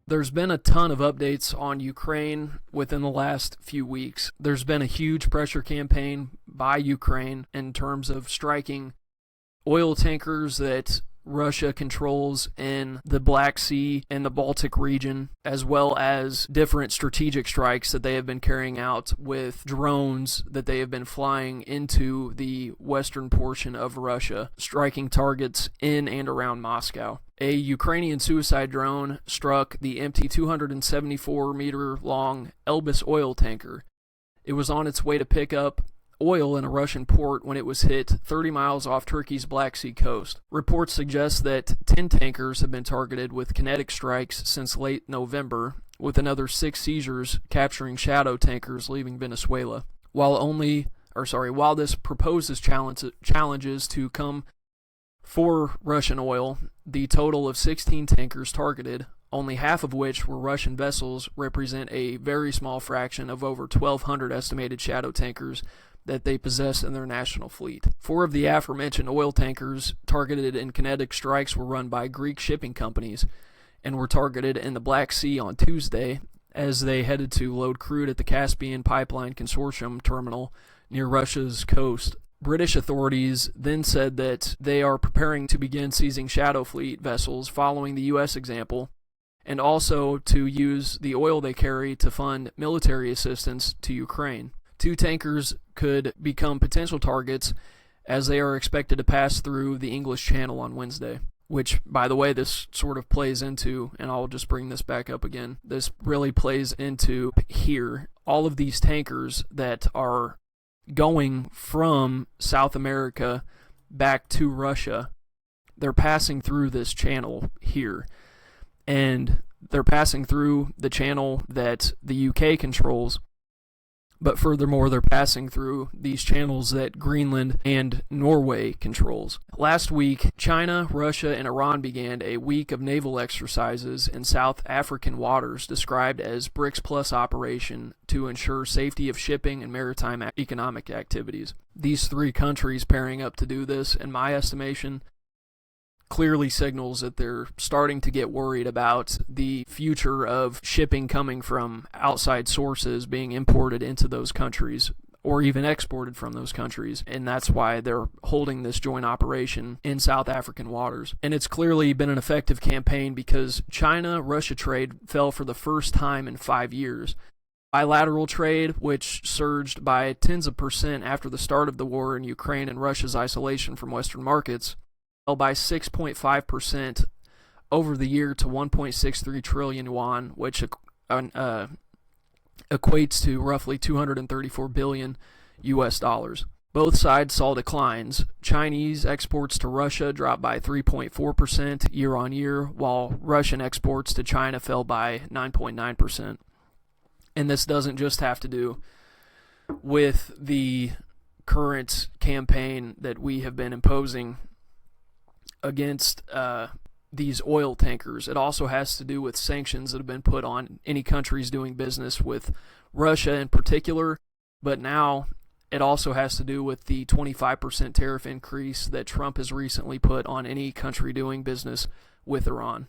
There's been a ton of updates on Ukraine within the last few weeks. There's been a huge pressure campaign by Ukraine in terms of striking oil tankers that Russia controls in the Black Sea and the Baltic region, as well as different strategic strikes that they have been carrying out with drones that they have been flying into the western portion of Russia, striking targets in and around Moscow. A Ukrainian suicide drone struck the empty 274-meter-long Elbis oil tanker. It was on its way to pick up oil in a Russian port when it was hit 30 miles off Turkey's Black Sea coast. Reports suggest that 10 tankers have been targeted with kinetic strikes since late November, with another 6 seizures capturing shadow tankers leaving Venezuela. While this proposes challenges to come for Russian oil, the total of 16 tankers targeted, only half of which were Russian vessels, represent a very small fraction of over 1,200 estimated shadow tankers that they possess in their national fleet. 4 of the aforementioned oil tankers targeted in kinetic strikes were run by Greek shipping companies and were targeted in the Black Sea on Tuesday as they headed to load crude at the Caspian Pipeline Consortium terminal near Russia's coast. British authorities then said that they are preparing to begin seizing shadow fleet vessels following the U.S. example, and also to use the oil they carry to fund military assistance to Ukraine. 2 tankers could become potential targets as they are expected to pass through the English Channel on Wednesday, which, by the way, this sort of plays into, and I'll just bring this back up again, this really plays into here. All of these tankers that are going from South America back to Russia, they're passing through this channel here, and they're passing through the channel that the UK controls. But furthermore, they're passing through these channels that Greenland and Norway controls. Last week, China, Russia, and Iran began a week of naval exercises in South African waters described as BRICS Plus operation to ensure safety of shipping and maritime economic activities. These 3 countries pairing up to do this, in my estimation, clearly signals that they're starting to get worried about the future of shipping coming from outside sources being imported into those countries or even exported from those countries, and that's why they're holding this joint operation in South African waters. And it's clearly been an effective campaign because China-Russia trade fell for the first time in 5 years. Bilateral trade, which surged by tens of percent after the start of the war in Ukraine and Russia's isolation from Western markets, fell by 6.5% over the year to 1.63 trillion yuan, which equates to roughly 234 billion US dollars. Both sides saw declines. Chinese exports to Russia dropped by 3.4% year on year, while Russian exports to China fell by 9.9%. And this doesn't just have to do with the current campaign that we have been imposing against these oil tankers. It also has to do with sanctions that have been put on any countries doing business with Russia in particular, but now it also has to do with the 25% tariff increase that Trump has recently put on any country doing business with Iran.